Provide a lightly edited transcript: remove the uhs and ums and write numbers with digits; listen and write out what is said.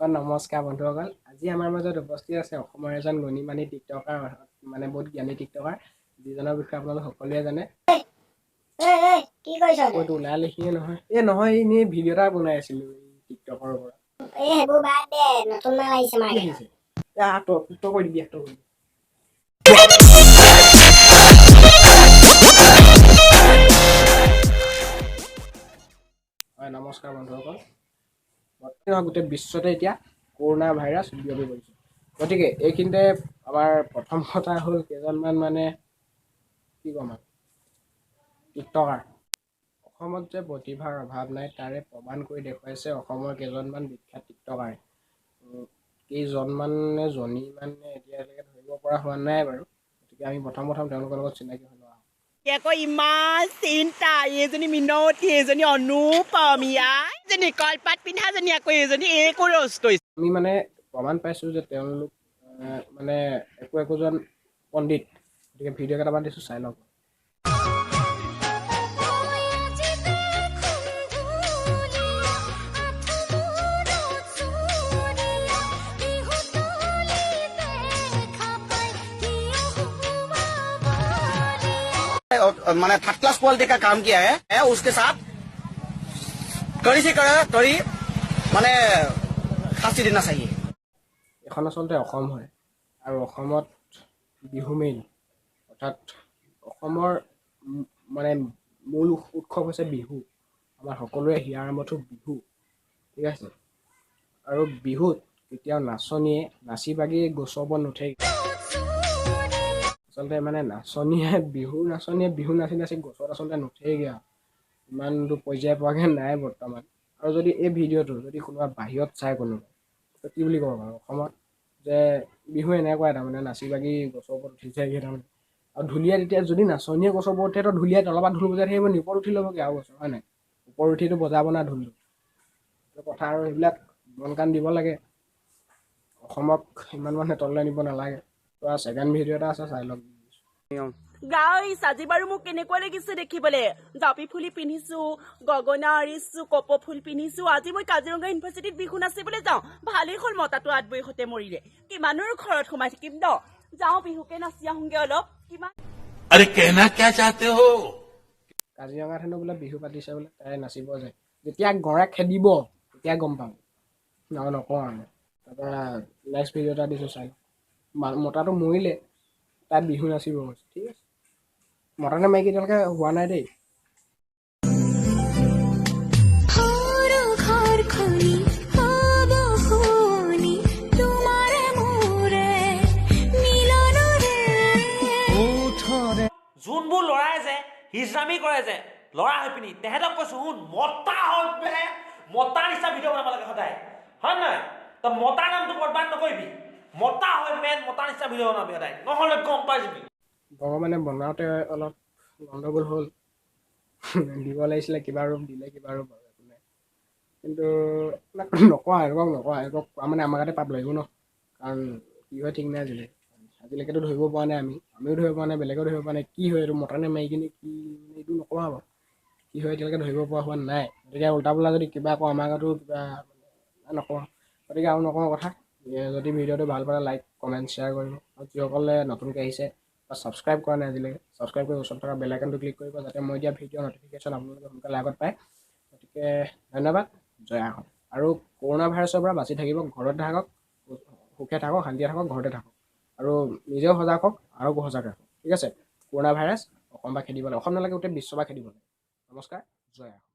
নমস্কাৰ বন্ধুসকল, আজি আমাৰ মাজত উপস্থিত আছে অসমৰ এজন গুণী-মানী টিকটকাৰ, মানে বহুত জ্ঞানী টিকটকাৰ, যিজনৰ বিষয়ে আপোনালোক সকলোৱে জানে। কি কৰিছ? এইটো ওলাই লিখিয়ে নহয়, নহয় এনেই ভিডিঅ' এটা বনাই আছিলো টিকটকৰ ওপৰত। সেইবোৰ বাদ দে, নতুন মাল আহিছে কি আহিছে? তই কৈ দিবি, তই কৈ দিবি। হয়, নমস্কাৰ বন্ধুসকল। গোটেই বিশ্বতে এতিয়া কৰোণা ভাইৰাছ বিয়পি পৰিছে। গতিকে এইখিনিতে আমাৰ প্ৰথম কথা হ'ল কেইজনমান মানে কি ক'ম আৰু টিকটকাৰ। অসমত যে প্ৰতিভাৰ অভাৱ নাই তাৰে প্ৰমাণ কৰি দেখুৱাইছে অসমৰ কেইজনমান বিখ্যাত টিকটকাৰে। কেইজনমানে এতিয়ালৈকে ধৰিব পৰা হোৱা নাই বাৰু। গতিকে আমি প্ৰথম তেওঁলোকৰ লগত চিনাকি হৈ লোৱা। আকৌ ইমান চিন্তা, এইজনী মিনতী, এইজনী অনুপমীয়া, এজনী কলপাত পিন্ধাজনী, আকৌ এইজনী একো ৰস কৰিছে। আমি মানে প্ৰমাণ পাইছোঁ যে তেওঁলোক মানে একোজন পণ্ডিত। গতিকে ভিডিঅ' কেইটামান দিছোঁ, চাই লওক। मैंने थर्ड क्लास क्वालिटी का काम किया है उसके साथ कड़ी से कड़ी মানে শাস্তি দিনা চাহিয়ে। এখন আচলতে অসম হয় আৰু অসমত বিহু মেইন, অৰ্থাৎ অসমৰ মানে মূল উৎসৱ হৈছে বিহু। আমাৰ সকলোৰে হিয়াৰ আমঠু বিহু, ঠিক আছে। আৰু বিহুত কেতিয়াও নাচনীয়ে নাচি বাগি গছৰ ওপৰত নুঠে। আচলতে মানে বিহু নাচি নাচি গছত আচলতে নুঠেগৈ আৰু ইমানটো পৰ্যায় পোৱাগৈ নাই বৰ্তমান। আৰু যদি এই ভিডিঅ'টো যদি কোনোবা বাহিৰত চাই কোনোবা, তো কি বুলি ক'ব বাৰু অসমত যে বিহু এনেকুৱা এটা মানে নাচি বাগি গছৰ ওপৰত উঠি যায়গৈ তাৰমানে। আৰু ঢুলীয়া তেতিয়া যদি নাচনীয়ে গছৰ ওপৰত উঠে তো ঢুলীয়াই তলৰ পৰা ঢোল বজাই থাকিব, ওপৰত উঠি ল'বগৈ আৰু গছৰ, হয় নাই? ওপৰত উঠিতো বজাব না ঢোলটো। কথা আৰু সেইবিলাক মন কাণ দিব লাগে। অসমক ইমান মানুহে তললৈ নিব নালাগে। তো ছেকেণ্ড ভিডিঅ' এটা আছে, চাই লওক। গাইছ, আজি বাৰু মোক কেনেকুৱা লাগিছে দেখিবলৈ। জাপি ফুলি পিন্ধিছো, গগনা আৰিছো, কপৌ ফুল পিন্ধিছো। আজি মই কাজিৰঙা ইউনিভাৰ্চিটিত বিহু নাচিবলৈ যাওঁ। ভালেই হ'ল মতাটো আদবৈ সতে মৰিলে। কিমানৰ ঘৰত সোমাই থাকিম ন, যাওঁ বিহুকে নাচি আহোংগে অলপ। কিমান अरे कहना क्या चाहते हो? কাজিৰঙাত হেনো বোলে বিহু পাতিছে বোলে, তাই নাচিব যায়। যেতিয়া গড়ে খেদিব তেতিয়া গম পাম, নকওঁ আৰু। তাৰপৰা নেক্সট ভিডিঅ' এটা দিছোঁ, চাই মতাটো মৰিলে, তাত বিহু নাচিব গৈছে, ঠিক আছে। মতা নে মাইকী এতিয়ালৈকে হোৱা নাই দেই। যোনবোৰ ল'ৰাই যে হিজৰামি কৰে যে ল'ৰা হৈ পিনি, তেহেঁতক কৈছো শুন, মতা হৈ পেলাই মতা নিচিনা ভিডিঅ' বনাব লাগে সদায়, হয় নহয়? তই মতাৰ নামটো বৰবাদ নকৰিবি, মতা হৈ মতা নিচিনা ভিডিঅ' বনাবি সদায়, নহ'লে গম পাই যাবি। ভগৱানে বনাওঁতে অলপ গণ্ডগোল হ'ল। দিব লাগিছিলে কিবা ৰূপ, দিলে কিবা ৰূপ, একো নাই। কিন্তু নকওঁ, এনেকুৱাক কোৱা মানে আমাৰ গাতে পাপ লাগিব ন। কাৰণ কি হয় ঠিক নাই আজিলৈকেতো ধৰিব পৰা নাই, আমিও ধৰিব পৰা নাই, বেলেগেও ধৰিব পৰা নাই। কি হয় এইটো মতা নে মাইকী নে কি, এইটো নকওঁ বাৰু। কি হয় এতিয়ালৈকে ধৰিব পৰা হোৱা নাই। গতিকে উল্টা পোল্টা যদি কিবা কওঁ আমাৰ গাতো কিবা নকওঁ। গতিকে আৰু নকওঁ কথা। যদি ভিডিঅ'টো ভাল পালে লাইক, কমেণ্ট, শ্বেয়াৰ কৰিব। আৰু যিসকলে নতুনকৈ আহিছে বা ছাবস্ক্ৰাইব কৰা নাই আজিলৈকে, ছাবস্ক্ৰাইব কৰি ওচৰত থকা বেল আইকনটো ক্লিক কৰিব, যাতে মই দিয়া ভিডিঅ' নটিফিকেশ্যন আপোনালোকে সোনকালে আগত পায়। গতিকে ধন্যবাদ, জয় আহোম। আৰু কৰোণা ভাইৰাছৰ পৰা বাচি থাকিব, ঘৰতে থাকক, সুখে থাকক, শান্তিয়ে থাকক, ঘৰতে থাকক। আৰু নিজেও সজাগ হওক আৰু সজাগ ৰাখক, ঠিক আছে। কৰোণা ভাইৰাছ অসম বা খেদিব লাগে, অসম নালাগে গোটেই বিশ্ব বা খেদিব লাগে। নমস্কাৰ, জয় আহোম।